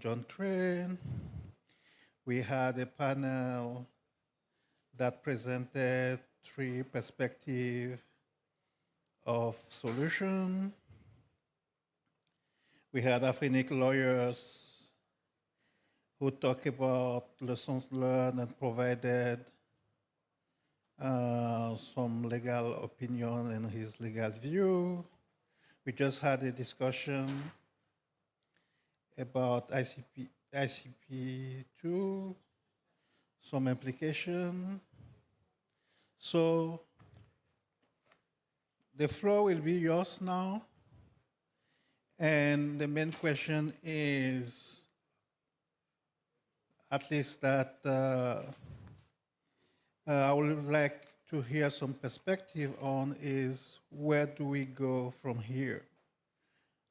John Crane. We had a panel that presented three perspectives of solution. We had AFRINIC lawyers who talk about lessons learned and provided some legal opinion and his legal view. We just had a discussion about ICP2, some implication. So the floor will be yours now. And the main question is, at least that I would like to hear some perspective on is, where do we go from here?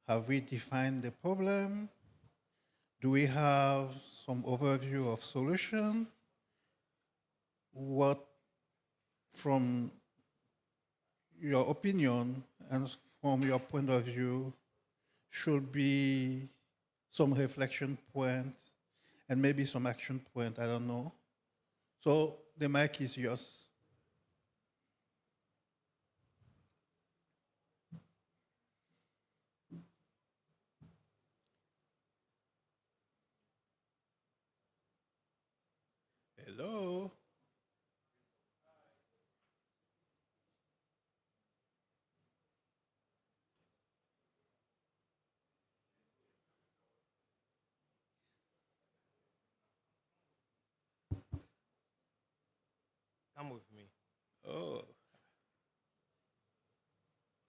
Have we defined the problem? Do we have some overview of solution? What, from your opinion and from your point of view, should be some reflection point and maybe some action point, I don't know. So the mic is yours. Hello. Come with me. Oh.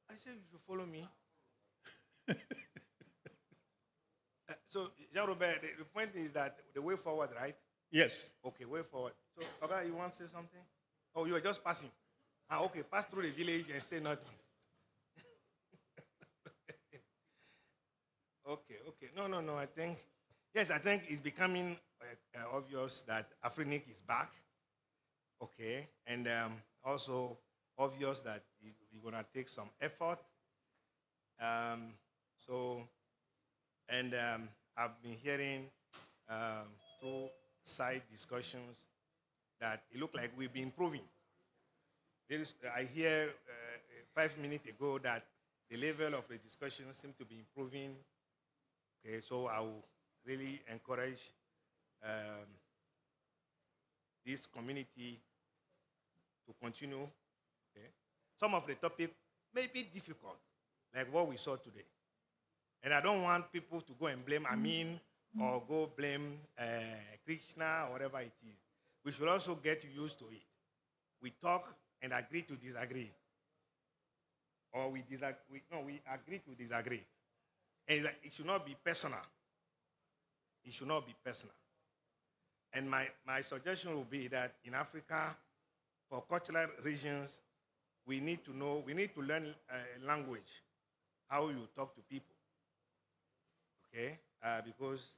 I said you should follow me. So, Jean-Robert, the point is that the way forward, right? Yes. Okay, way forward. So, Oga, you want to say something? Oh, you are just passing. Ah, okay, pass through the village and say nothing. Okay. No, I think it's becoming obvious that AFRINIC is back. Okay, and also obvious that we're going to take some effort. I've been hearing through side discussions that it looked like we've been improving. I hear 5 minutes ago that the level of the discussion seems to be improving. Okay, so I will really encourage this community to continue. Okay, some of the topic may be difficult, like what we saw today. And I don't want people to go and blame Amin or go blame Krishna or whatever it is. We should also get used to it. We talk and agree to disagree. Or we agree to disagree. And it should not be personal. It should not be personal. And my suggestion would be that in Africa, for cultural reasons, we need to learn language, how you talk to people. Okay? Because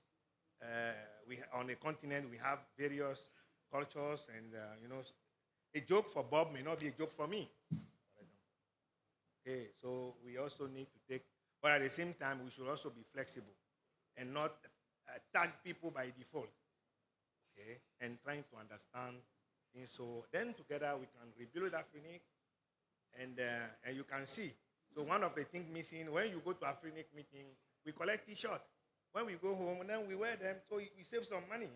on the continent, we have various cultures, and a joke for Bob may not be a joke for me. Okay, so we also need to take, but at the same time, we should also be flexible and not tag people by default. Okay, and trying to understand things. So then together we can rebuild AFRINIC, and you can see. So one of the things missing, when you go to AFRINIC meeting, we collect T-shirts. When we go home, and then we wear them, so we save some money.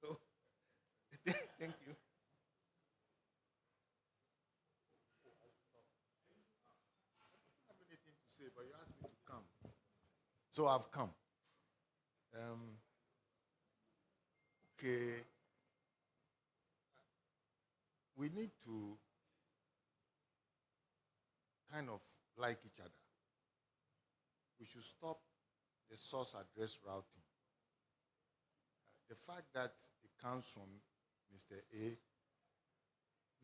So thank you. I don't have anything to say, but you asked me to come. So I've come. Okay. We need to kind of like each other. We should stop the source address routing. The fact that it comes from Mr. A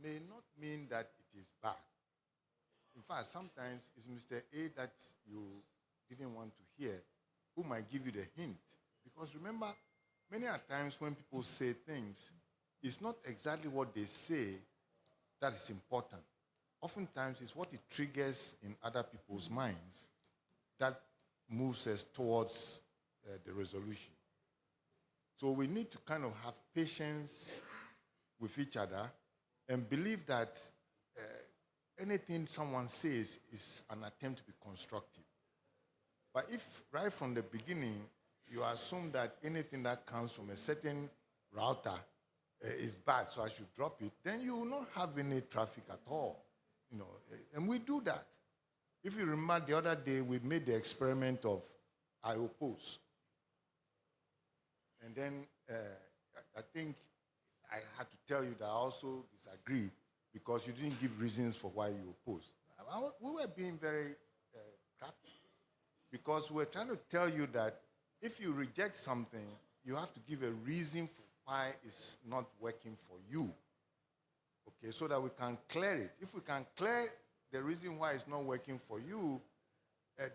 may not mean that it is bad. In fact, sometimes it's Mr. A that you didn't want to hear who might give you the hint. Because remember, many a times when people say things, it's not exactly what they say that is important. Oftentimes, it's what it triggers in other people's minds that moves us towards the resolution. So we need to kind of have patience with each other and believe that anything someone says is an attempt to be constructive. But if right from the beginning you assume that anything that comes from a certain router is bad, so I should drop it, then you will not have any traffic at all. And we do that. If you remember the other day, we made the experiment of I oppose. And then I think I had to tell you that I also disagree because you didn't give reasons for why you opposed. We were being very crafty because we were trying to tell you that if you reject something, you have to give a reason for why it's not working for you, okay, so that we can clear it. If we can clear the reason why it's not working for you,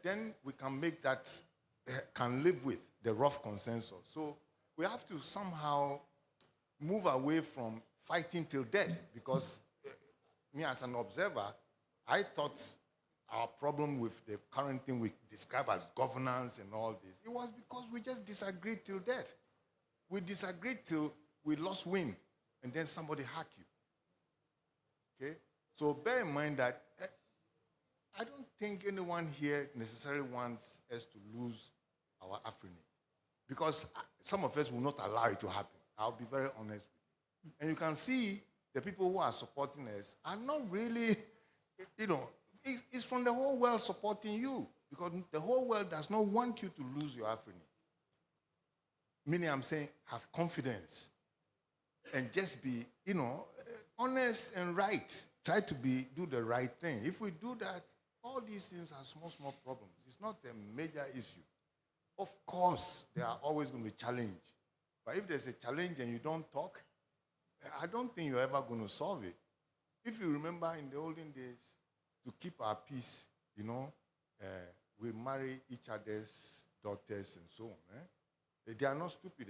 then we can make that, can live with the rough consensus. So we have to somehow move away from fighting till death because me as an observer, I thought our problem with the current thing we describe as governance and all this, it was because we just disagreed till death. We disagreed till we lost wind, and then somebody hacked you. Okay? So bear in mind that I don't think anyone here necessarily wants us to lose our AFRINIC, because some of us will not allow it to happen. I'll be very honest with you. And you can see the people who are supporting us are not really, it's from the whole world supporting you, because the whole world does not want you to lose your AFRINIC. Meaning I'm saying have confidence and just be, honest and right. Try to do the right thing. If we do that, all these things are small problems. It's not a major issue. Of course, there are always going to be challenges. But if there's a challenge and you don't talk, I don't think you're ever going to solve it. If you remember in the olden days, to keep our peace, we marry each other's daughters and so on. They are not stupid,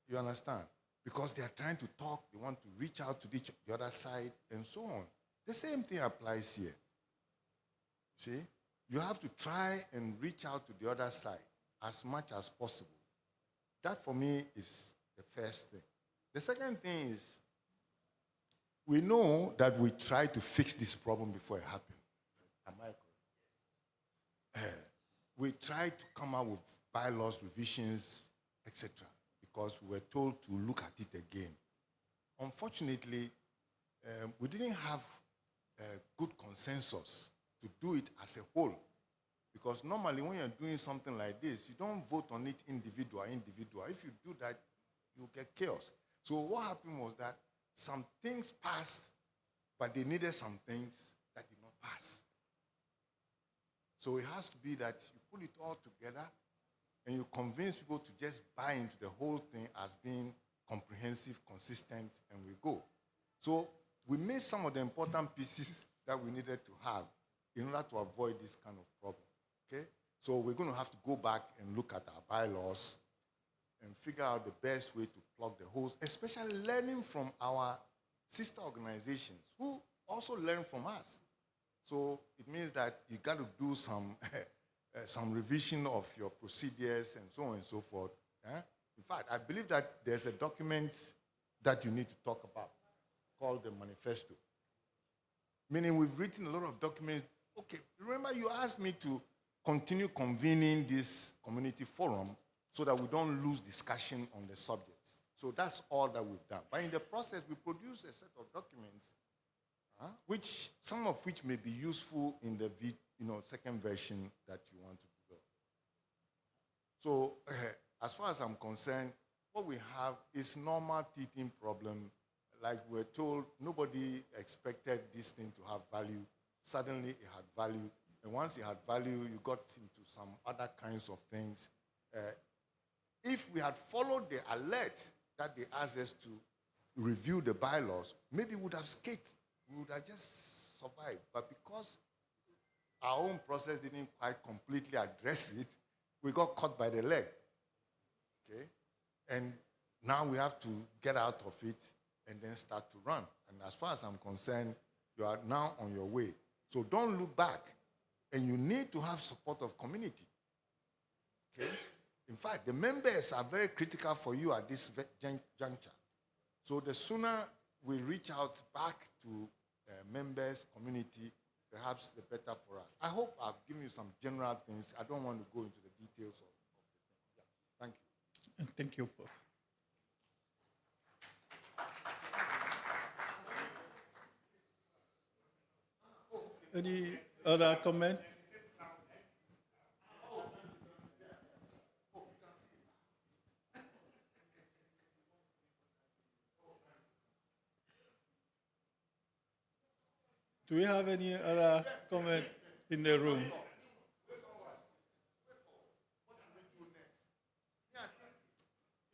You understand? Because they are trying to talk, they want to reach out to the other side, and so on. The same thing applies here. See? You have to try and reach out to the other side as much as possible. That, for me, is the first thing. The second thing is, we know that we try to fix this problem before it happens. Am I correct? We try to come up with bylaws, revisions, etc., because we were told to look at it again. Unfortunately, we didn't have a good consensus to do it as a whole, because normally when you're doing something like this, you don't vote on it individual. If you do that, you get chaos. So what happened was that some things passed, but they needed some things that did not pass. So it has to be that you put it all together and you convince people to just buy into the whole thing as being comprehensive, consistent, and we go. So we missed some of the important pieces that we needed to have in order to avoid this kind of problem, okay? So we're going to have to go back and look at our bylaws and figure out the best way to plug the holes, especially learning from our sister organizations who also learn from us. So it means that you got to do some revision of your procedures and so on and so forth. In fact, I believe that there's a document that you need to talk about called the manifesto. Meaning we've written a lot of documents. Okay, remember you asked me to continue convening this community forum so that we don't lose discussion on the subjects. So that's all that we've done. But in the process, we produce a set of documents, which some of which may be useful in the second version that you want to develop. So as far as I'm concerned, what we have is normal teething problem. Like we're told, nobody expected this thing to have value. Suddenly it had value. And once it had value, you got into some other kinds of things. If we had followed the alert that they asked us to review the bylaws, maybe we would have escaped. We would have just survived. But because our own process didn't quite completely address it, we got caught by the leg. Okay? And now we have to get out of it and then start to run. And as far as I'm concerned, you are now on your way. So don't look back. And you need to have support of community. Okay? fact, the members are very critical for you at this juncture. So the sooner we reach out back to members, community, perhaps the better for us. I hope I've given you some general things. I don't want to go into the details of the thing. Yeah. Thank you. Thank you, Prof. Any other comment? Do we have any other comment in the room?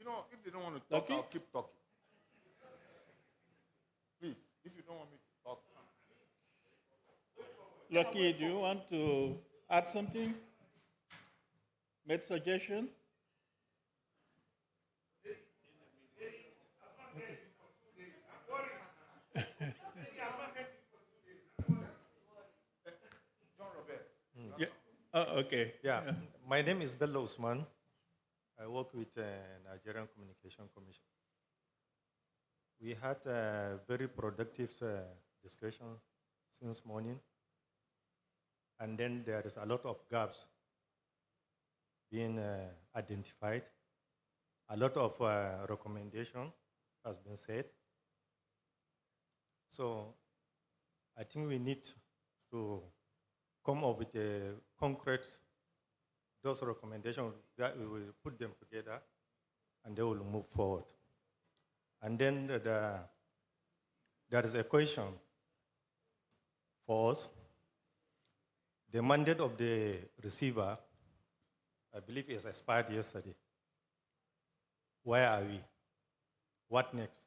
You know, if they don't want to talk, Okay. I'll keep talking. Please, if you don't want me to talk. Lucky, do you want to add something? Make suggestion? Yeah. Oh, okay. Yeah, my name is Bello Usman. I work with Nigerian Communication Commission. We had a very productive discussion since morning, and then there is a lot of gaps being identified. A lot of recommendation has been said. So I think we need to come up with a concrete, those recommendations, that we will put them together and they will move forward. And then there is a question for us. The mandate of the receiver, I believe, is expired yesterday. Where are we? What next?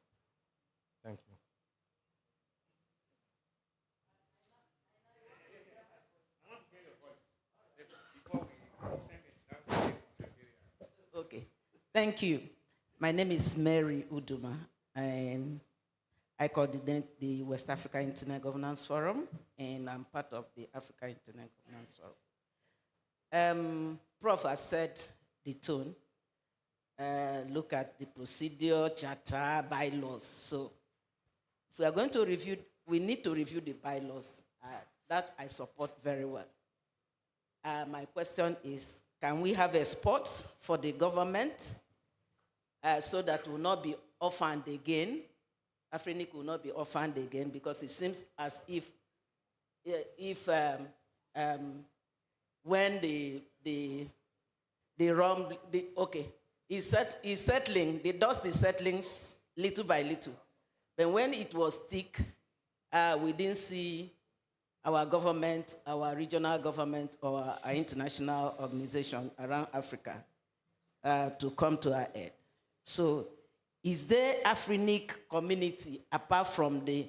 Thank you. Okay, thank you. My name is Mary Uduma, and I coordinate the West Africa Internet Governance Forum, and I'm part of the Africa Internet Governance Forum. Prof has said the tone. Look at the procedure, charter, bylaws. So if we are going to review, we need to review the bylaws. That I support very well. My question is, can we have a spot for the government so that will not be orphaned again? AFRINIC will not be orphaned again, because it seems as if when it's settling, the dust is settling little by little. But when it was thick, we didn't see our government, our regional government, or our international organization around Africa to come to our aid. So, is there AFRINIC community apart from the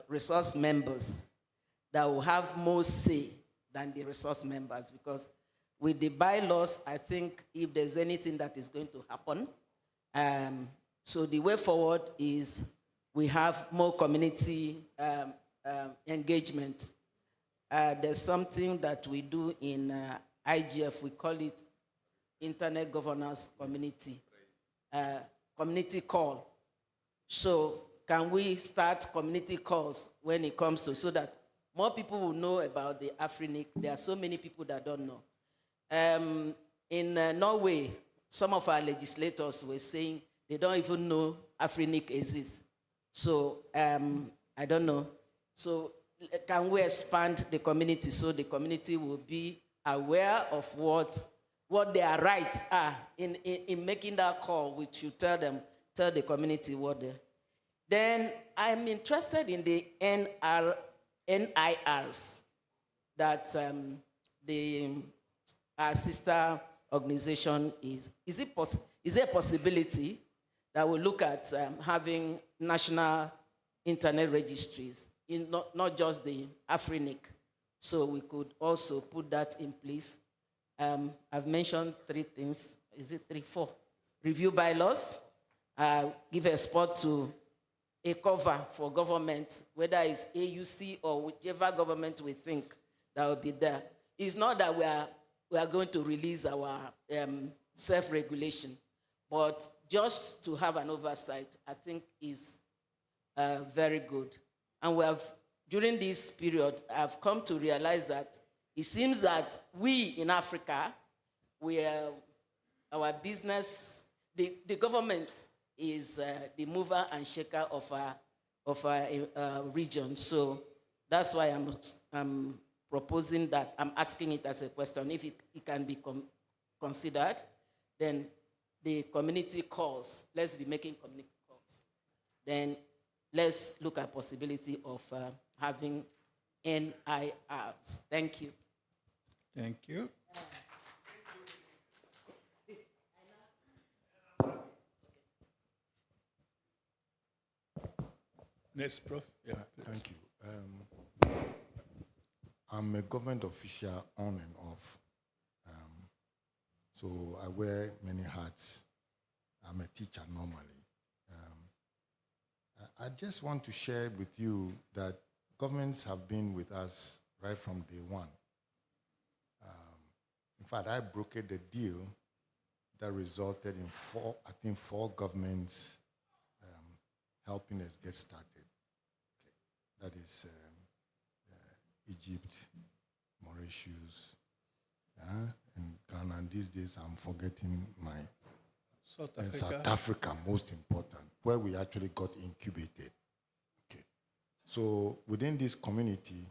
resource members that will have more say than the resource members? Because with the bylaws, I think if there's anything that is going to happen, so the way forward is we have more community engagement. There's something that we do in IGF, we call it Internet Governance Community, community call. So can we start community calls when it comes to, so that more people will know about the AFRINIC? There are so many people that don't know. In Norway, some of our legislators were saying they don't even know AFRINIC exists. So I don't know. So can we expand the community so the community will be aware of what their rights are in making that call, which you tell the community what they. Then I'm interested in the NIRs that our sister organization is. Is there a possibility that we look at having national internet registries, in not just the AFRINIC? So we could also put that in place. I've mentioned 3 things. Is it 3, 4? Review bylaws, give a spot to a cover for government, whether it's AUC or whichever government we think that will be there. it's not that we are going to release our self-regulation, but just to have an oversight, I think is very good. And we have, during this period, I've come to realize that it seems that we in Africa, our business, the government is the mover and shaker of our region. So that's why I'm proposing that, I'm asking it as a question, if it can be considered, then the community calls, let's be making community calls. Then let's look at possibility of having NIRs. Thank you. Thank you. Next, Prof. Yeah, Thank you. I'm a government official on and off. So I wear many hats. I'm a teacher normally. I just want to share with you that governments have been with us right from day one. In fact, I brokered the deal that resulted in four governments helping us get started. Okay. That is Egypt, Mauritius, and Ghana. And these days I'm forgetting South Africa, most important, where we actually got incubated. Okay. So within this community,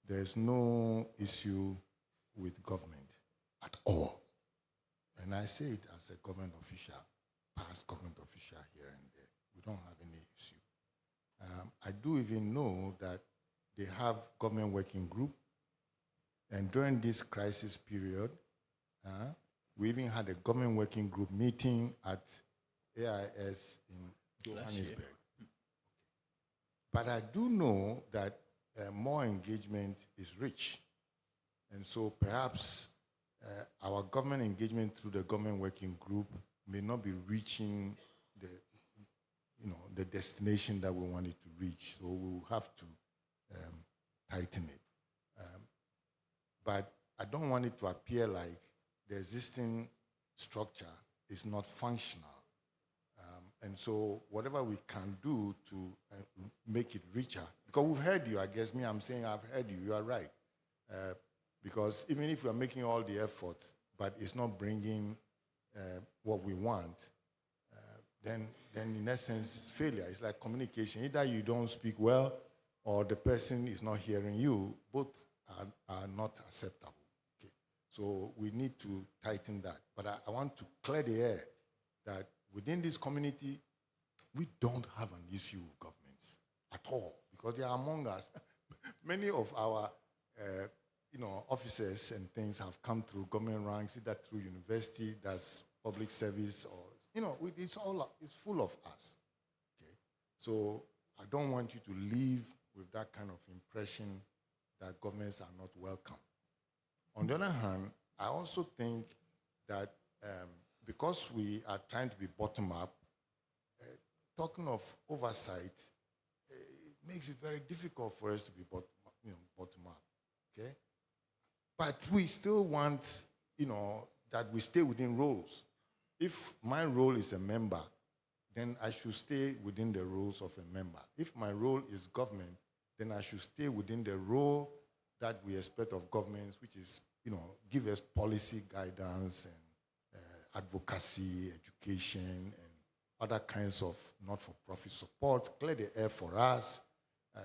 there's no issue with government at all. And I say it as a government official, past government official here and there. We don't have any issue. I do even know that they have government working group. And during this crisis period, we even had a government working group meeting at AIS in Johannesburg. But I do know that more engagement is rich. And so perhaps our government engagement through the government working group may not be reaching the destination that we want it to reach. So we'll have to tighten it. But I don't want it to appear like the existing structure is not functional. And so whatever we can do to make it richer, because we've heard you, I guess I'm saying I've heard you, you are right. Because even if we are making all the efforts, but it's not bringing what we want, then in essence, failure. It's like communication. Either you don't speak well or the person is not hearing you. Both are not acceptable. Okay. So we need to tighten that. But I want to clear the air that within this community, we don't have an issue with governments at all, because they are among us. Many of our officers and things have come through government ranks, either through university, that's public service, or it's full of us. Okay, so I don't want you to leave with that kind of impression that governments are not welcome. On the other hand, I also think that because we are trying to be bottom up, talking of oversight, it makes it very difficult for us to be bottom up. Okay, but we still want that we stay within roles. If my role is a member, then I should stay within the roles of a member. If my role is government, then I should stay within the role that we expect of governments, which is, give us policy guidance and advocacy, education, and other kinds of not-for-profit support, clear the air for us.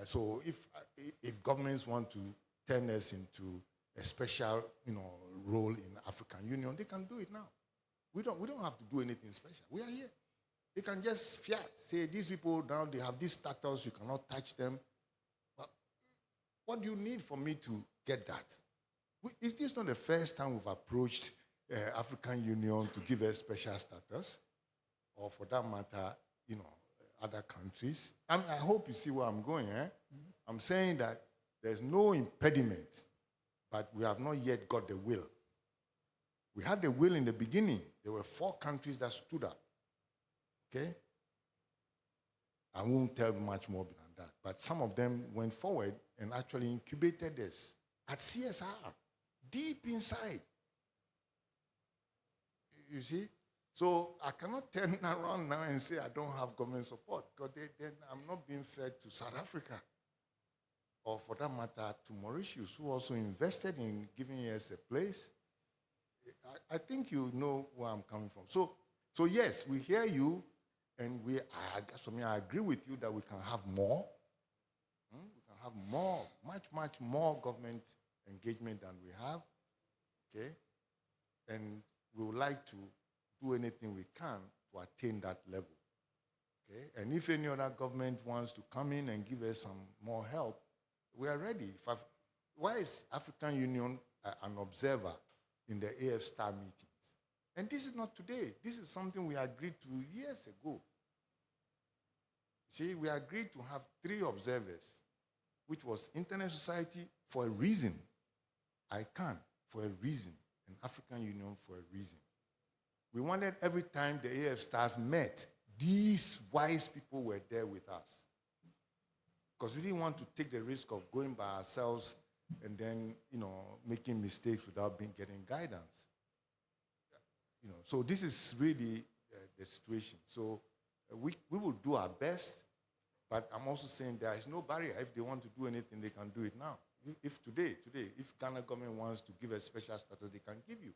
So if governments want to turn us into a special, role in African Union, they can do it now. We don't have to do anything special. We are here. They can just fiat, say these people now, they have this status, you cannot touch them. But what do you need for me to get that? It is not the first time we've approached African Union to give us special status, or for that matter, other countries. I hope you see where I'm going. I'm saying that there's no impediment, but we have not yet got the will. We had the will in the beginning. There were 4 countries that stood up. Okay? I won't tell much more than that. But some of them went forward and actually incubated this at CSR. deep inside. You see? So I cannot turn around now and say I don't have government support, because then I'm not being fair to South Africa, or for that matter to Mauritius, who also invested in giving us a place. I think you know where I'm coming from. So yes, we hear you, and I agree with you that we can have more. We can have more, much more government engagement than we have. Okay? And we would like to do anything we can to attain that level. Okay? And if any other government wants to come in and give us some more help, we are ready. Why is African Union an observer in the AF Star meetings? And this is not today. This is something we agreed to years ago. See, we agreed to have 3 observers, which was Internet Society for a reason, ICANN for a reason, and African Union for a reason. We wanted every time the AF Stars met, these wise people were there with us. Because we didn't want to take the risk of going by ourselves and then, making mistakes without getting guidance. So this is really the situation. So we will do our best, but I'm also saying there is no barrier. If they want to do anything, they can do it now. If today, if Ghana government wants to give a special status, they can give you.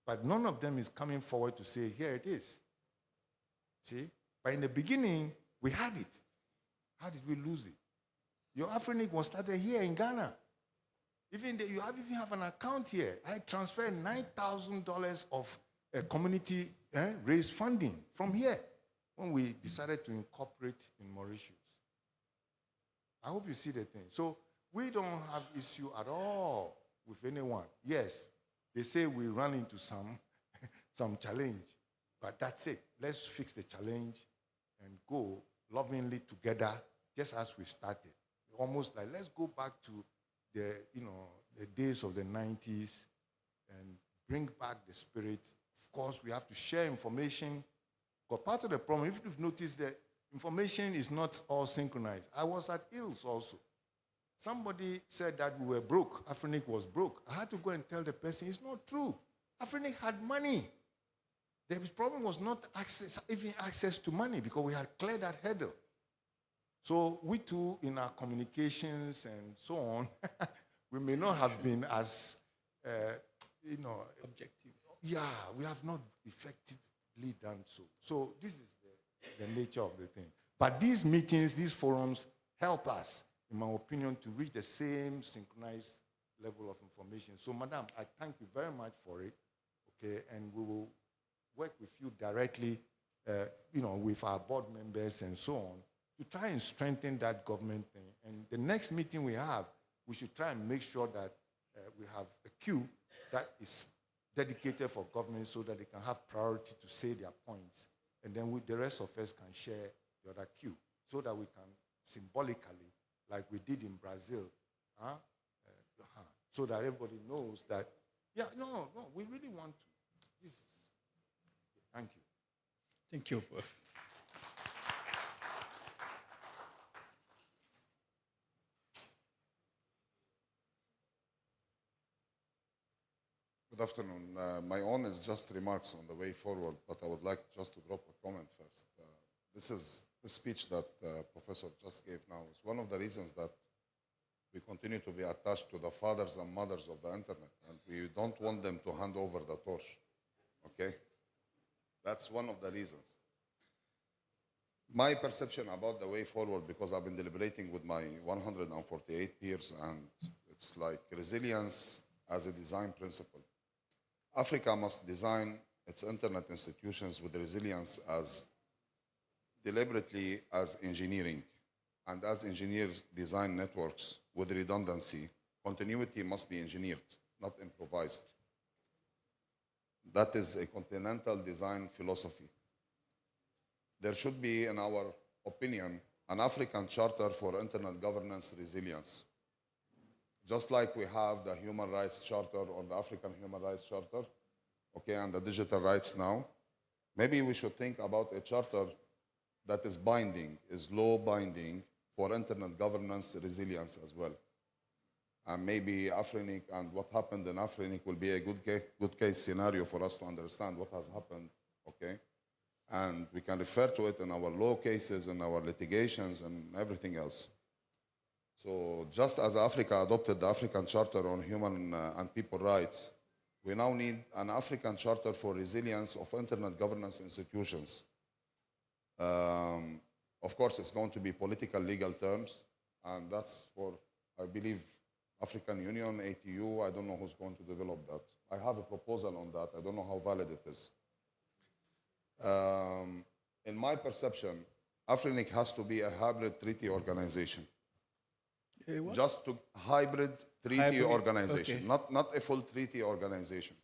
But none of them is coming forward to say, here it is. See? But in the beginning, we had it. How did we lose it? Your AFRINIC was started here in Ghana. You even have an account here. I transferred $9,000 of community raised funding from here when we decided to incorporate in Mauritius. I hope you see the thing. So we don't have issue at all with anyone. Yes, they say we run into some challenge, but that's it. Let's fix the challenge and go lovingly together, just as we started. Almost like, let's go back to the days of the 90s and bring back the spirit. Of course, we have to share information. Because part of the problem, if you've noticed that information is not all synchronized. I was at ILS also. Somebody said that we were broke. AFRINIC was broke. I had to go and tell the person, it's not true. AFRINIC had money. The problem was not even access to money, because we had cleared that hurdle. So we too, in our communications and so on, we may not have been as, Objective. Yeah, we have not effectively done so. So this is the nature of the thing. But these meetings, these forums, help us, in my opinion, to reach the same synchronized level of information. So, Madam, I thank you very much for it, okay? And we will work with you directly, with our board members and so on, to try and strengthen that government thing. And the next meeting we have, we should try and make sure that we have a queue that is dedicated for government, so that they can have priority to say their points. And then the rest of us can share the other queue, so that we can symbolically, like we did in Brazil, so that everybody knows that, we really want to. Thank you. Thank you, Prof. Good afternoon. My own is just remarks on the way forward, but I would like just to drop a comment first. This speech that Professor just gave now is one of the reasons that we continue to be attached to the fathers and mothers of the internet, and we don't want them to hand over the torch, okay? That's one of the reasons. My perception about the way forward, because I've been deliberating with my 148 peers, and it's like resilience as a design principle. Africa must design its internet institutions with resilience as deliberately as engineering. And as engineers design networks with redundancy, continuity must be engineered, not improvised. That is a continental design philosophy. There should be, in our opinion, an African charter for internet governance resilience. Just like we have the Human Rights Charter or the African Human Rights Charter, okay, and the digital rights now, maybe we should think about a charter that is binding, is law binding for internet governance resilience as well. and maybe AFRINIC and what happened in AFRINIC will be a good case scenario for us to understand what has happened, okay? And we can refer to it in our law cases and our litigations and everything else. So just as Africa adopted the African Charter on Human and People Rights, we now need an African Charter for resilience of internet governance institutions. Of course, it's going to be political legal terms, and that's for, I believe, African Union, ATU. I don't know who's going to develop that. I have a proposal on that. I don't know how valid it is. In my perception, AFRINIC has to be a hybrid treaty organization. What? Just to hybrid treaty Hybrid, organization, okay. not a full treaty organization.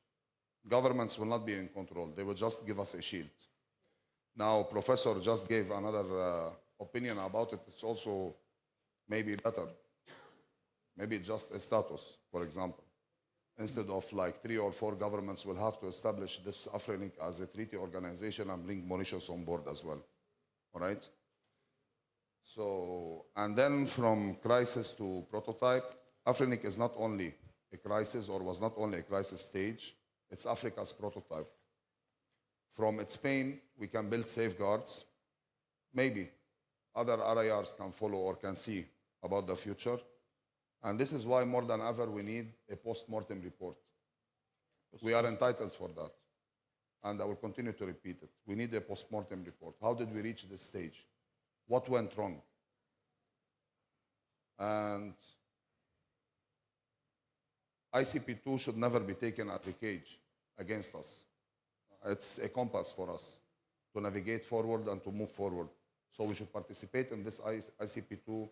Governments will not be in control. They will just give us a shield. Now, Professor just gave another opinion about it. It's also maybe better. Maybe just a status, for example. Instead of like 3 or 4 governments will have to establish this AFRINIC as a treaty organization and bring Mauritius on board as well. All right? So, and then from crisis to prototype, AFRINIC is not only a crisis or was not only a crisis stage, it's Africa's prototype. From its pain, we can build safeguards. Maybe other RIRs can follow or can see about the future. And this is why more than ever we need a post-mortem report. We are entitled for that. And I will continue to repeat it. We need a post-mortem report. How did we reach this stage? What went wrong? And ICP2 should never be taken as a cage against us. It's a compass for us to navigate forward and to move forward. So we should participate in this ICP2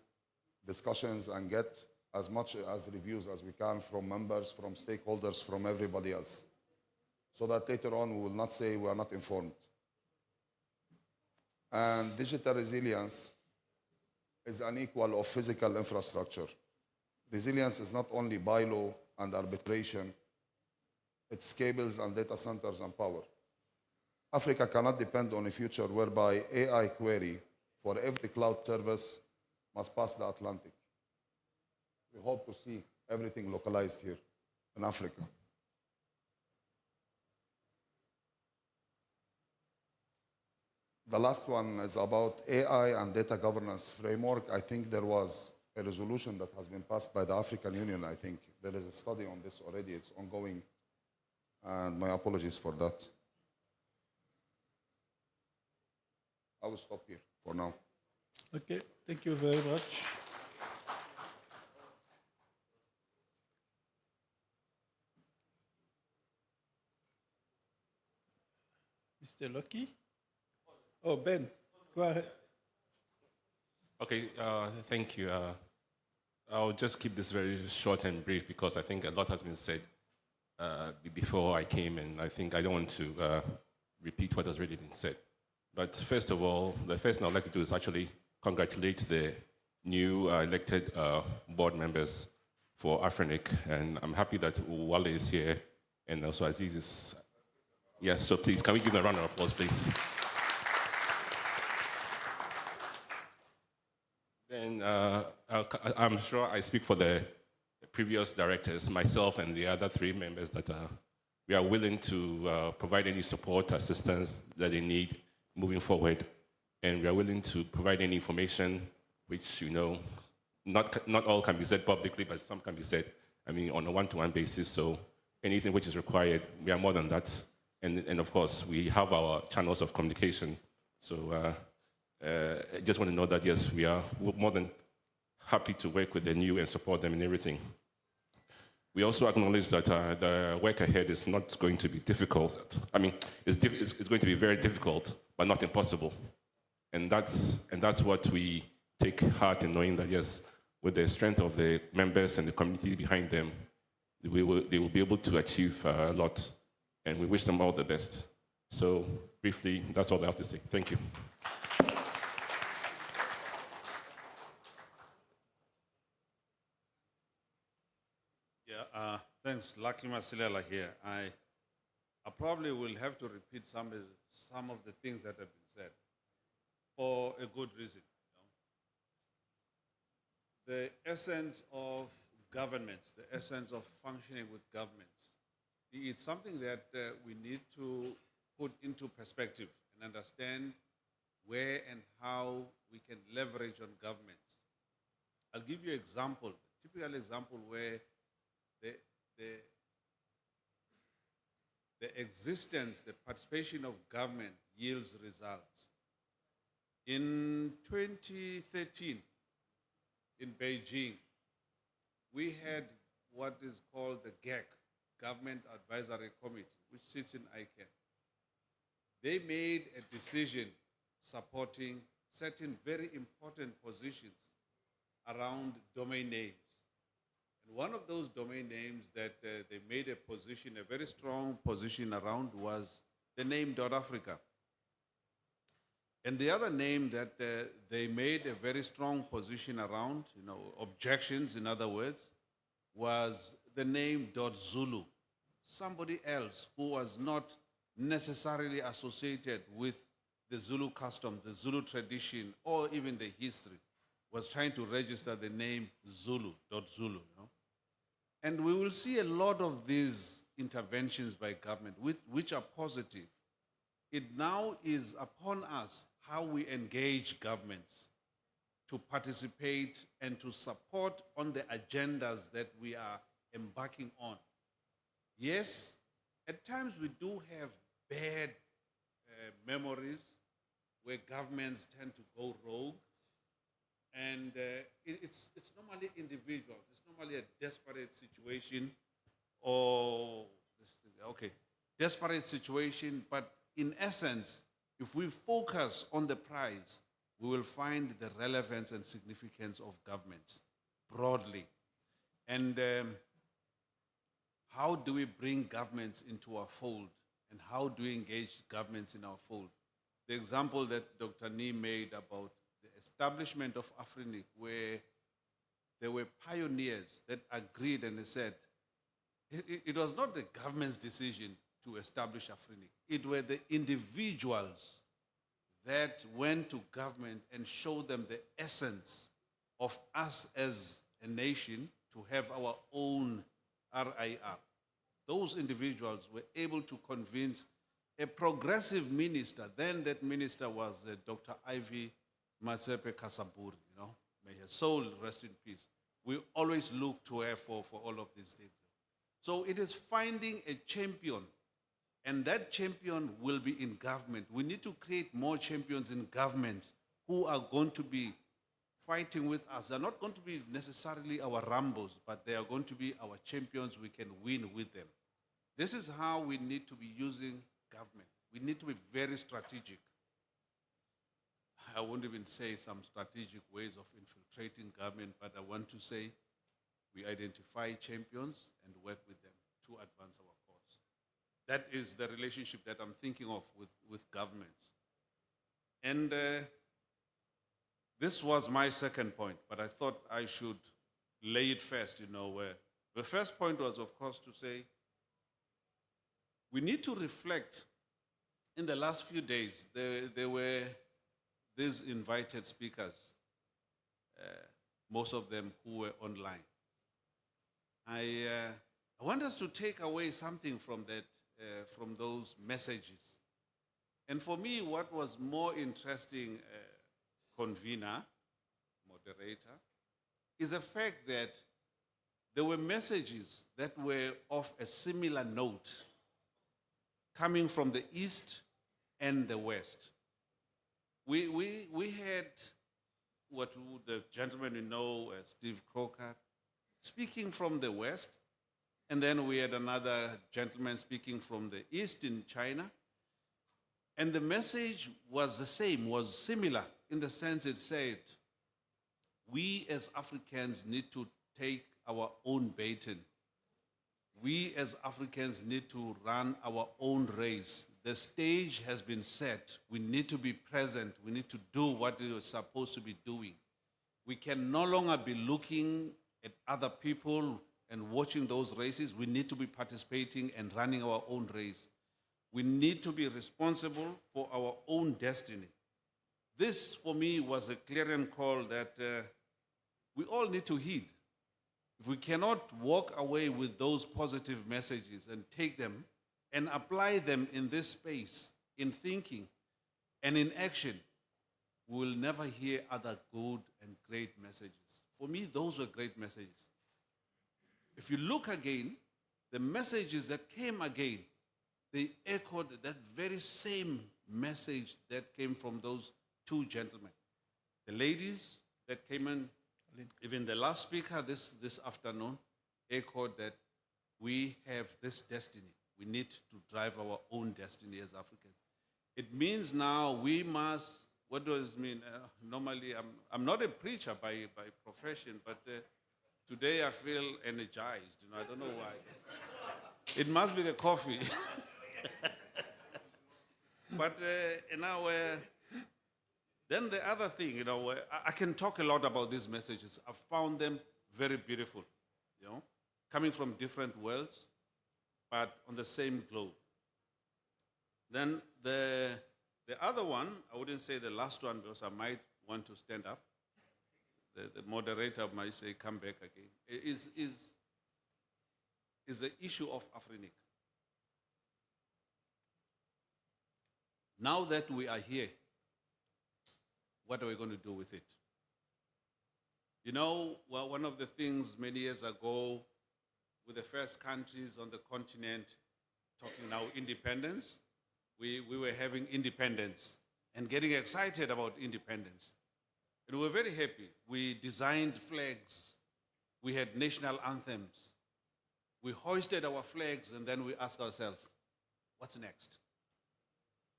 discussions and get as much as reviews as we can from members, from stakeholders, from everybody else. So that later on we will not say we are not informed. And digital resilience is an equal of physical infrastructure. Resilience is not only bylaw and arbitration, it's cables and data centers and power. Africa cannot depend on a future whereby AI query for every cloud service must pass the Atlantic. We hope to see everything localized here in Africa. The last one is about AI and data governance framework. I think there was a resolution that has been passed by the African Union. I think there is a study on this already. It's ongoing. And my apologies for that. I will stop here for now. Okay, thank you very much. Mr. Lucky? Oh, Ben, go ahead. Okay, thank you. I'll just keep this very short and brief because I think a lot has been said before I came, and I think I don't want to repeat what has already been said. But first of all, the first thing I'd like to do is actually congratulate the new elected board members for AFRINIC, and I'm happy that Wale is here, and also Aziz is. Yes, so please, can we give them a round of applause, please? Then I'm sure I speak for the previous directors, myself and the other 3 members, that we are willing to provide any support, assistance that they need moving forward. And we are willing to provide any information which, you know, not all can be said publicly, but some can be said, I mean, on a one-to-one basis. So anything which is required, we are more than that. And of course, we have our channels of communication. So I just want to know that, yes, we are more than happy to work with the new and support them in everything. We also acknowledge that the work ahead is not going to be difficult. I mean, it's going to be very difficult, but not impossible. And that's what we take heart in, knowing that, yes, with the strength of the members and the community behind them, they will be able to achieve a lot. And we wish them all the best. So briefly, that's all I have to say. Thank you. Yeah, thanks. Lucky Masilela here. I probably will have to repeat some of the things that have been said for a good reason. You know? The essence of governments, the essence of functioning with governments. It's something that we need to put into perspective and understand where and how we can leverage on governments. I'll give you an example, a typical example where the existence, the participation of government yields results. In 2013, in Beijing, we had what is called the GAC, Government Advisory Committee, which sits in ICANN. They made a decision supporting certain very important positions around domain names. And one of those domain names that they made a position, a very strong position around, was the name .Africa. And the other name that they made a very strong position around, objections in other words, was the name .Zulu. Somebody else who was not necessarily associated with the Zulu custom, the Zulu tradition, or even the history, was trying to register the name Zulu, .Zulu. And we will see a lot of these interventions by government, which are positive. It now is upon us how we engage governments to participate and to support on the agendas that we are embarking on. Yes, at times we do have bad memories where governments tend to go rogue, and it's normally individuals. It's normally a desperate situation, desperate situation, but in essence, if we focus on the prize, we will find the relevance and significance of governments broadly. And how do we bring governments into our fold? And how do we engage governments in our fold? The example that Dr. Nee made about the establishment of AFRINIC, where there were pioneers that agreed and they said, it was not the government's decision to establish AFRINIC. It were the individuals that went to government and showed them the essence of us as a nation to have our own RIR. Those individuals were able to convince a progressive minister. Then that minister was Dr. Ivy Matsepe Kasaburi, may her soul rest in peace. We always look to her for all of these things. So it is finding a champion, and that champion will be in government. We need to create more champions in governments who are going to be fighting with us. They're not going to be necessarily our Rambos, but they are going to be our champions. We can win with them. This is how we need to be using government. We need to be very strategic. I won't even say some strategic ways of infiltrating government, but I want to say we identify champions and work with them to advance our cause. That is the relationship that I'm thinking of with governments. And this was my second point, but I thought I should lay it first, where the first point was, of course, to say we need to reflect. In the last few days, there were these invited speakers, most of them who were online. I want us to take away something from that, from those messages. And for me, what was more interesting, convener, moderator, is the fact that there were messages that were of a similar note coming from the East and the West. We had what the gentleman Steve Croker, speaking from the West, and then we had another gentleman speaking from the East in China. And the message was the same, was similar, in the sense it said, we as Africans need to take our own baton. We as Africans need to run our own race. The stage has been set. We need to be present. We need to do what we are supposed to be doing. We can no longer be looking at other people and watching those races. We need to be participating and running our own race. We need to be responsible for our own destiny. This, for me, was a clarion call that we all need to heed. If we cannot walk away with those positive messages and take them and apply them in this space, in thinking and in action, we will never hear other good and great messages. For me, those were great messages. If you look again, the messages that came again, they echoed that very same message that came from those two gentlemen. The ladies that came in, even the last speaker this afternoon, echoed that we have this destiny. We need to drive our own destiny as Africans. It means now we must, what does it mean? Normally, I'm not a preacher by profession, but today I feel energized. You know, I don't know why. It must be the coffee. But then the other thing, you know, I can talk a lot about these messages. I've found them very beautiful, you know, coming from different worlds, but on the same globe. Then the other one, I wouldn't say the last one because I might want to stand up. The moderator might say, come back again, is the issue of AFRINIC. Now that we are here, what are we going to do with it? You know, well, one of the things many years ago, with the first countries on the continent talking now independence, we were having independence and getting excited about independence. And we were very happy. We designed flags. We had national anthems. We hoisted our flags, and then we asked ourselves, what's next?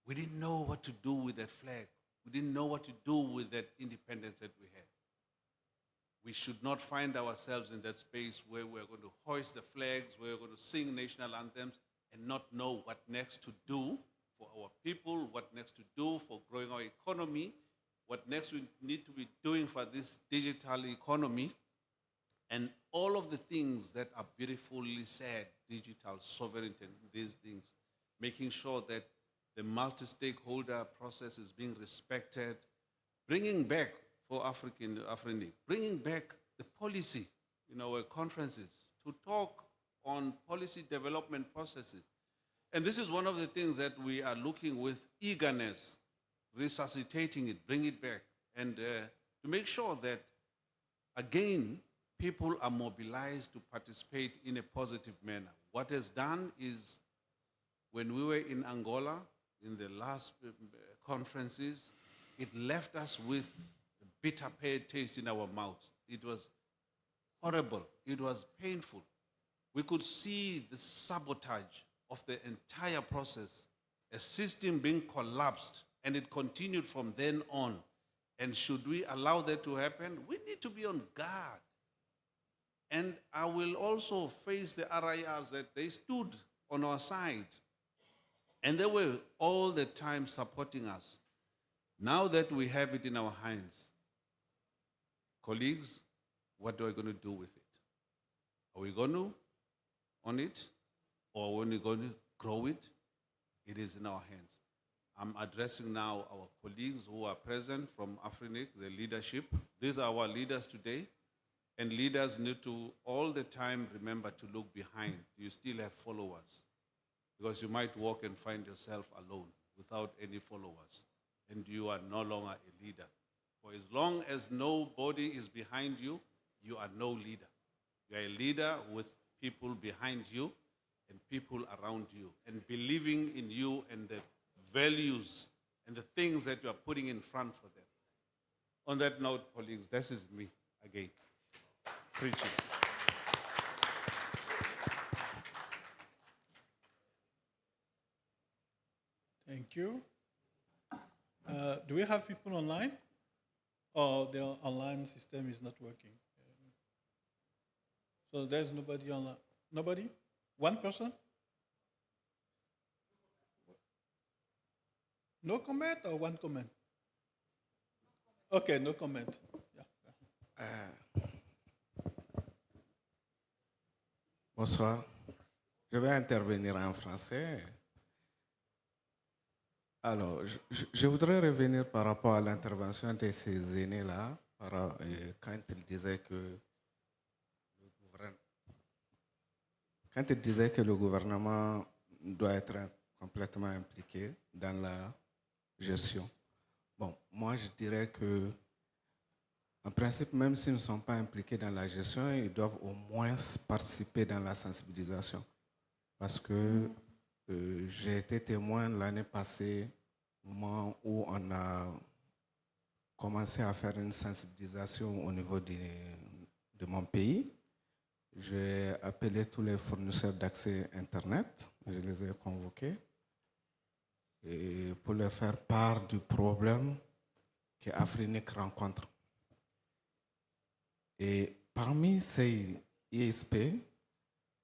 We didn't know what to do with that flag. We didn't know what to do with that independence that we had. We should not find ourselves in that space where we're going to hoist the flags, where we're going to sing national anthems, and not know what next to do for our people, what next to do for growing our economy, what next we need to be doing for this digital economy, and all of the things that are beautifully said, digital sovereignty, and these things, making sure that the multi-stakeholder process is being respected, bringing back for AFRINIC, bringing back the policy in our conferences to talk on policy development processes. And this is one of the things that we are looking with eagerness, resuscitating it, bring it back, and to make sure that, again, people are mobilized to participate in a positive manner. What is done is, when we were in Angola, in the last conferences, it left us with a bitter taste in our mouths. It was horrible. It was painful. We could see the sabotage of the entire process, a system being collapsed, and it continued from then on. And should we allow that to happen? We need to be on guard. And I will also face the RIRs that they stood on our side. And they were all the time supporting us. Now that we have it in our hands, colleagues, what are we going to do with it? Are we going to own it? Or are we going to grow it? It is in our hands. I'm addressing now our colleagues who are present from AFRINIC, the leadership. These are our leaders today. And leaders need to all the time remember to look behind. Do you still have followers? Because you might walk and find yourself alone without any followers, and you are no longer a leader. For as long as nobody is behind you, you are no leader. You are a leader with people behind you and people around you, and believing in you and the values and the things that you are putting in front for them. On that note, colleagues, this is me again, preaching. Thank you. Do we have people online? Or the online system is not working? So there's nobody online. Nobody? One person? No comment or one comment? Okay, no comment. Yeah. Bonsoir. Je vais intervenir en français. Alors, je voudrais revenir par rapport à l'intervention de ces aînés-là, quand ils disaient que le quand il disait que le gouvernement doit être complètement impliqué dans la gestion, bon, moi je dirais que, en principe, même s'ils ne sont pas impliqués dans la gestion, ils doivent au moins participer dans la sensibilisation. Parce que j'ai été témoin l'année passée, au moment où on a commencé à faire une sensibilisation au niveau de mon pays. J'ai appelé tous les fournisseurs d'accès Internet, je les ai convoqués et pour leur faire part du problème que AFRINIC rencontre. Et parmi ces ISP,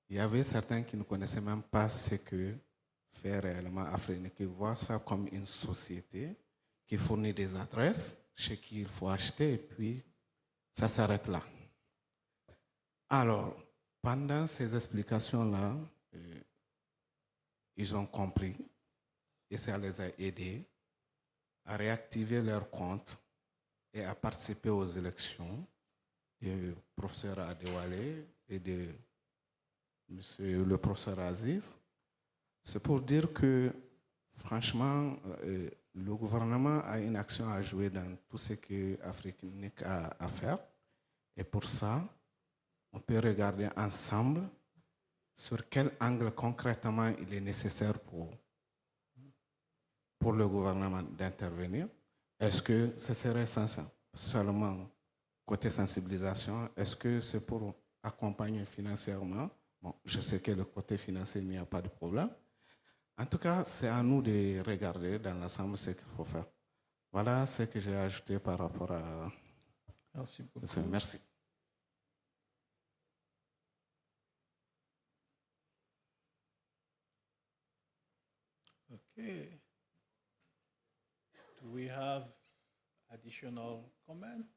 il y avait certains qui ne connaissaient même pas ce que fait réellement AFRINIC. Ils voient ça comme une société qui fournit des adresses chez qui il faut acheter et puis ça s'arrête là. Alors, pendant ces explications-là, ils ont compris et ça les a aidés à réactiver leur compte et à participer aux élections du professeur Adewale et de monsieur le professeur Aziz. C'est pour dire que, franchement, le gouvernement a une action à jouer dans tout ce que AFRINIC a à faire. Et pour ça, on peut regarder ensemble sur quel angle concrètement il est nécessaire pour le gouvernement d'intervenir. Est-ce que ce serait seulement côté sensibilisation? Est-ce que c'est pour accompagner financièrement? Bon, je sais que le côté financier, il n'y a pas de problème. En tout cas, c'est à nous de regarder dans l'ensemble ce qu'il faut faire. Voilà ce que j'ai ajouté par rapport à... Merci beaucoup. Merci. Okay. Do we have additional comments?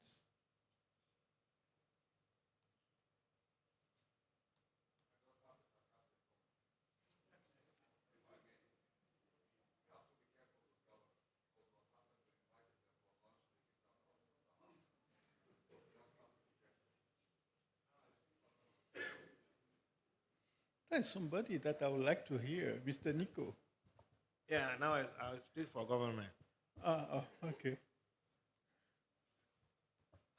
There's somebody that I would like to hear, Mr. Nico. Yeah, now I'll speak for government. Okay.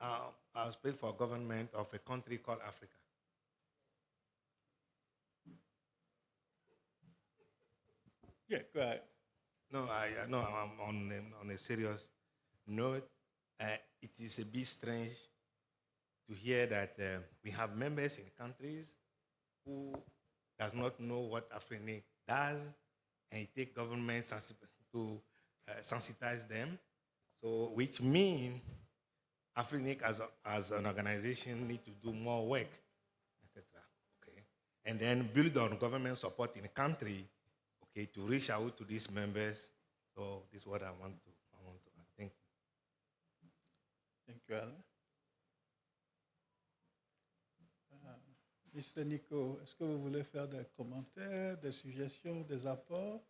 I'll speak for government of a country called Africa. Yeah, go ahead. No, I'm on a serious note. It is a bit strange to hear that we have members in countries who does not know what AFRINIC does, and it takes government to sensitize them. So, which means AFRINIC as an organization need to do more work, etc. Okay, and then build on government support in the country, okay, to reach out to these members. So, this is what I want to thank you. Thank you, Alain. Mr. Nico, est-ce que vous voulez faire des commentaires, des suggestions, des apports?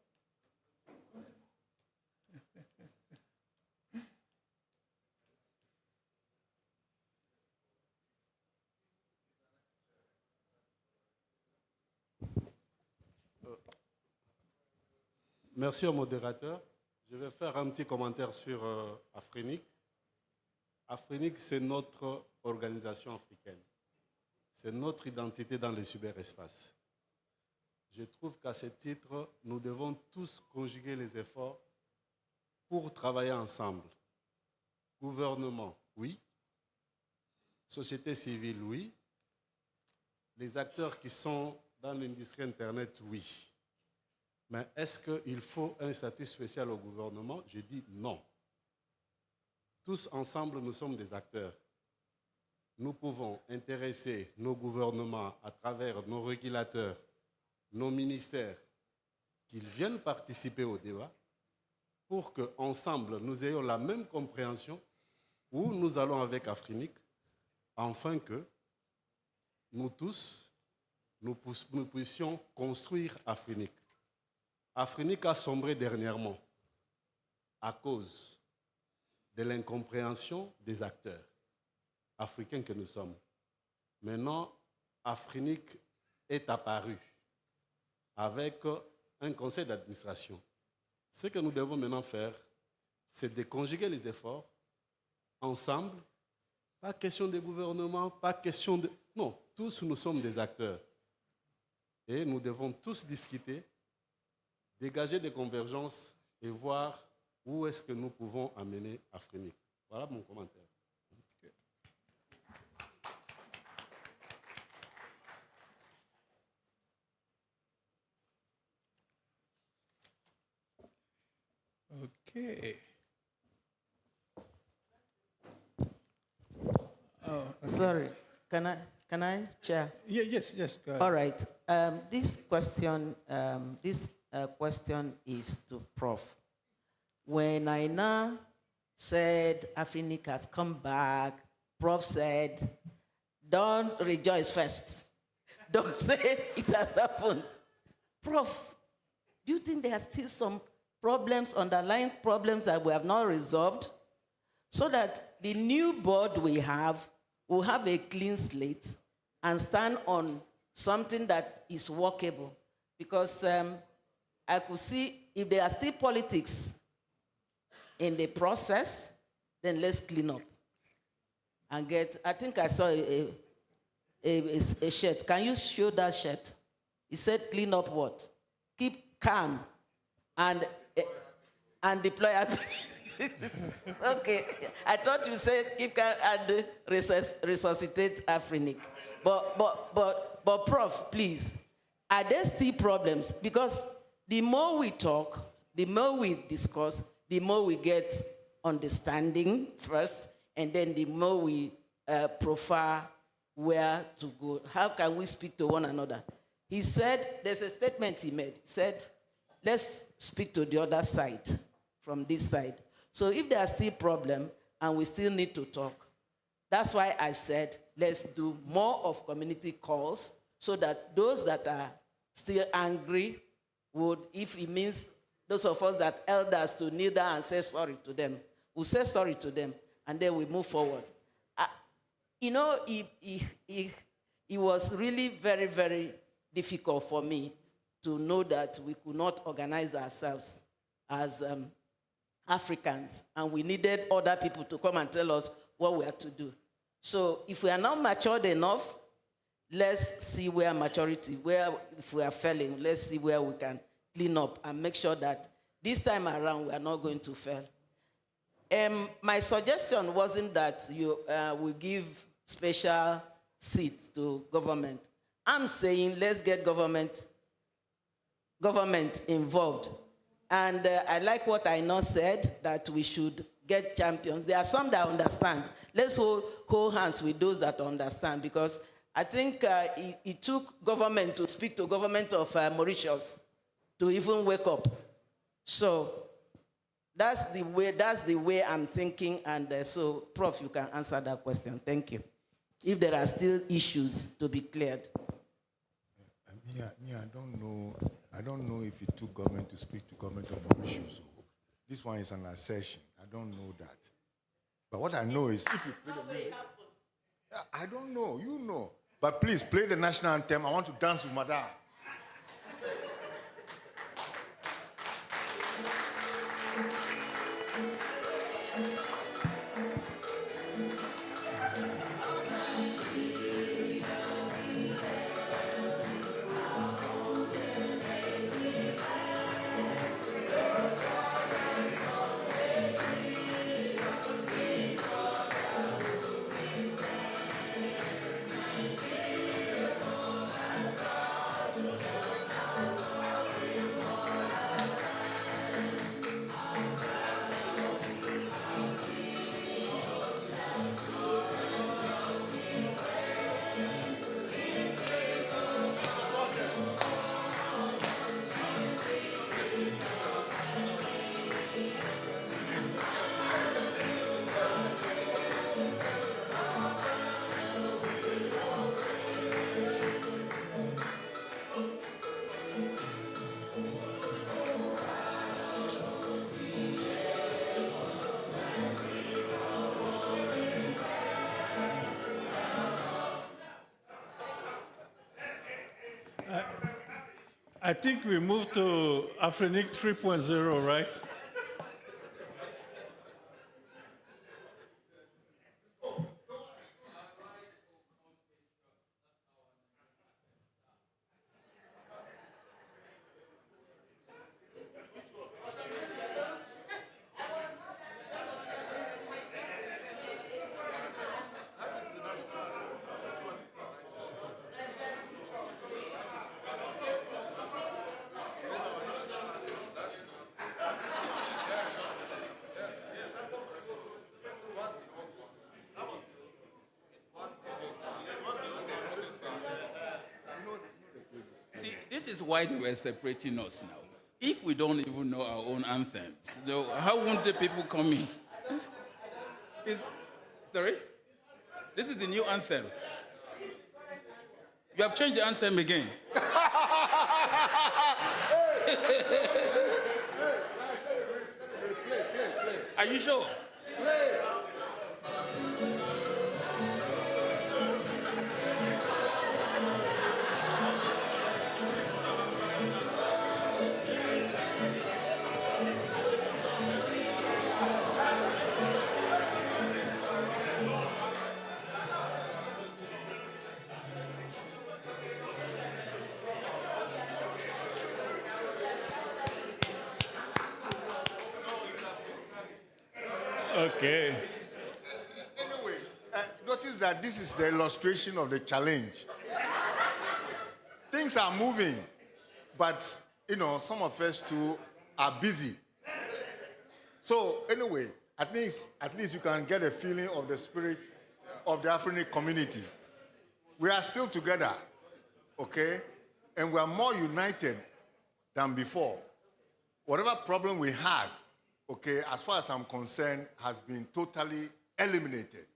Merci au modérateur. Je vais faire un petit commentaire sur AFRINIC. AFRINIC, c'est notre organisation africaine. C'est notre identité dans le cyberespace. Je trouve qu'à ce titre, nous devons tous conjuguer les efforts pour travailler ensemble. Gouvernement, oui. Société civile, oui. Les acteurs qui sont dans l'industrie Internet, oui. Mais est-ce qu'il faut un statut spécial au gouvernement? Je dis non. Tous ensemble, nous sommes des acteurs. Nous pouvons intéresser nos gouvernements à travers nos régulateurs, nos ministères, qu'ils viennent participer au débat pour qu'ensemble, nous ayons la même compréhension où nous allons avec AFRINIC, afin que nous tous, nous puissions construire AFRINIC. AFRINIC a sombré dernièrement à cause de l'incompréhension des acteurs africains que nous sommes. Maintenant, AFRINIC est apparu avec un conseil d'administration. Ce que nous devons maintenant faire, c'est de conjuguer les efforts ensemble. Pas question de gouvernement, pas question de... Non, tous nous sommes des acteurs. Et nous devons tous discuter, dégager des convergences et voir où est-ce que nous pouvons amener AFRINIC. Voilà mon commentaire. Okay. Sorry, can I, Chair? Yeah, yes, go ahead. All right. This question is to Prof. When I now said AFRINIC has come back, Prof said, don't rejoice first. Don't say it has happened. Prof, do you think there are still some problems, underlying problems that we have not resolved, so that the new board we have will have a clean slate and stand on something that is workable? Because I could see if there are still politics in the process, then let's clean up and get, I think I saw a shirt. Can you show that shirt? It said clean up what? Keep calm and deploy. Okay, I thought you said keep calm and resuscitate AFRINIC. But Prof, please, are there still problems? Because the more we talk, the more we discuss, the more we get understanding first, and then the more we profile where to go. How can we speak to one another? He said, there's a statement he made. He said, let's speak to the other side from this side. So if there are still problems and we still need to talk, that's why I said, let's do more of community calls so that those that are still angry would, if it means those of us that elders to kneel down and say sorry to them, we'll say sorry to them, and then we move forward. You know, it was really very, very difficult for me to know that we could not organize ourselves as Africans, and we needed other people to come and tell us what we had to do. So if we are not matured enough, let's see where maturity, if we are failing, let's see where we can clean up and make sure that this time around we are not going to fail. My suggestion wasn't that you will give special seats to government. I'm saying let's get government involved. And I like what I now said, that we should get champions. There are some that understand. Let's hold hands with those that understand, because I think it took government to speak to government of Mauritius to even wake up. So that's the way I'm thinking, and so Prof, you can answer that question. Thank you. If there are still issues to be cleared. I don't know if it took government to speak to government of Mauritius. This one is an assertion. I don't know that. But what I know is if you play the music, I don't know. You know. But please play the national anthem. I want to dance with Madame. I think we moved to AFRINIC 3.0, right? See, this is why they were separating us now. If we don't even know our own anthems, how won't the people come in? Sorry? This is the new anthem. You have changed the anthem again. Are you sure? Okay. Anyway, notice that this is the illustration of the challenge. Things are moving, but some of us too are busy. So anyway, at least you can get a feeling of the spirit of the AFRINIC community. We are still together, okay? And we are more united than before. Whatever problem we had, okay, as far as I'm concerned, has been totally eliminated,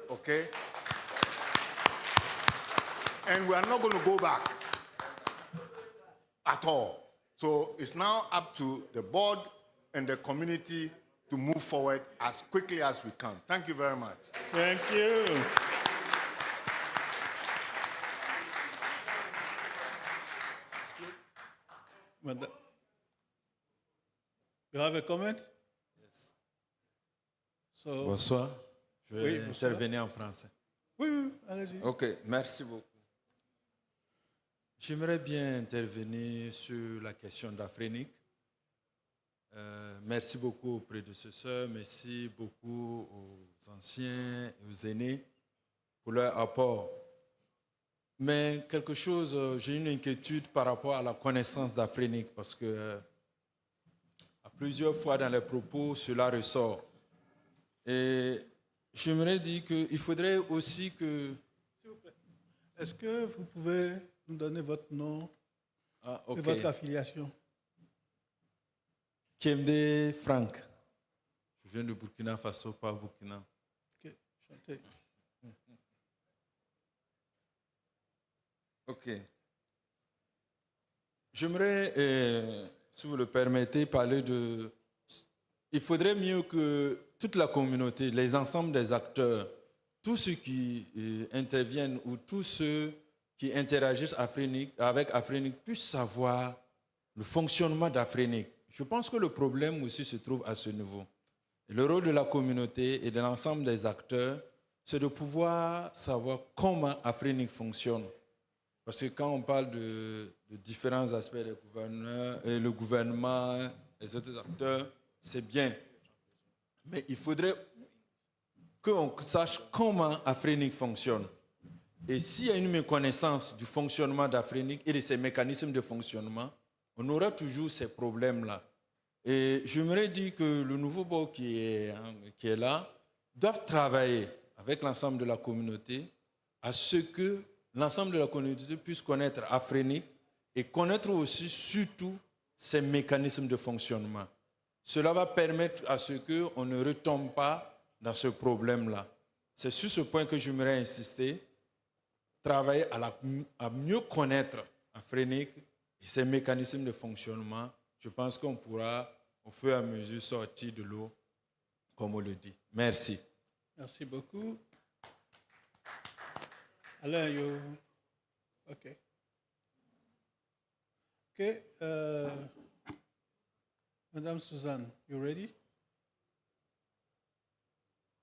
okay? And we are not going to go back at all. So it's now up to the board and the community to move forward as quickly as we can. Thank you very much. Thank you. You have a comment? Yes. So, Bonsoir. Je vais Oui, bonsoir. intervenir en français. oui, allez-y. Ok, merci beaucoup. J'aimerais bien intervenir sur la question d'AFRINIC. Merci beaucoup aux prédécesseurs, merci beaucoup aux anciens et aux aînés pour leur apport. Mais quelque chose, j'ai une inquiétude par rapport à la connaissance d'AFRINIC parce que à plusieurs fois dans les propos, cela ressort. Et j'aimerais dire qu'il faudrait aussi que... S'il vous plaît. Est-ce que vous pouvez nous donner votre nom ok. et votre affiliation? Kemde Frank. Je viens de Burkina Faso, pas Burkina. Ok, chanté. Ok. J'aimerais, si vous le permettez, parler de... Il faudrait mieux que toute la communauté, les ensembles des acteurs, tous ceux qui interviennent ou tous ceux qui interagissent avec AFRINIC puissent savoir le fonctionnement d'AFRINIC. Je pense que le problème aussi se trouve à ce niveau. Et le rôle de la communauté et de l'ensemble des acteurs, c'est de pouvoir savoir comment AFRINIC fonctionne. Parce que quand on parle de différents aspects des gouverneurs, et le gouvernement, les autres acteurs, c'est bien. Mais il faudrait qu'on sache comment AFRINIC fonctionne. Et s'il y a une méconnaissance du fonctionnement d'AFRINIC et de ses mécanismes de fonctionnement, on aura toujours ces problèmes-là. Et j'aimerais dire que le nouveau board qui est là doit travailler avec l'ensemble de la communauté à ce que l'ensemble de la communauté puisse connaître AFRINIC et connaître aussi surtout ses mécanismes de fonctionnement. Cela va permettre à ce qu'on ne retombe pas dans ce problème-là. C'est sur ce point que j'aimerais insister, travailler à mieux connaître AFRINIC et ses mécanismes de fonctionnement. Je pense qu'on pourra, au fur et à mesure, sortir de l'eau, comme on le dit. Merci. Merci beaucoup. Alain, OK. Okay, Madame Suzanne, you ready?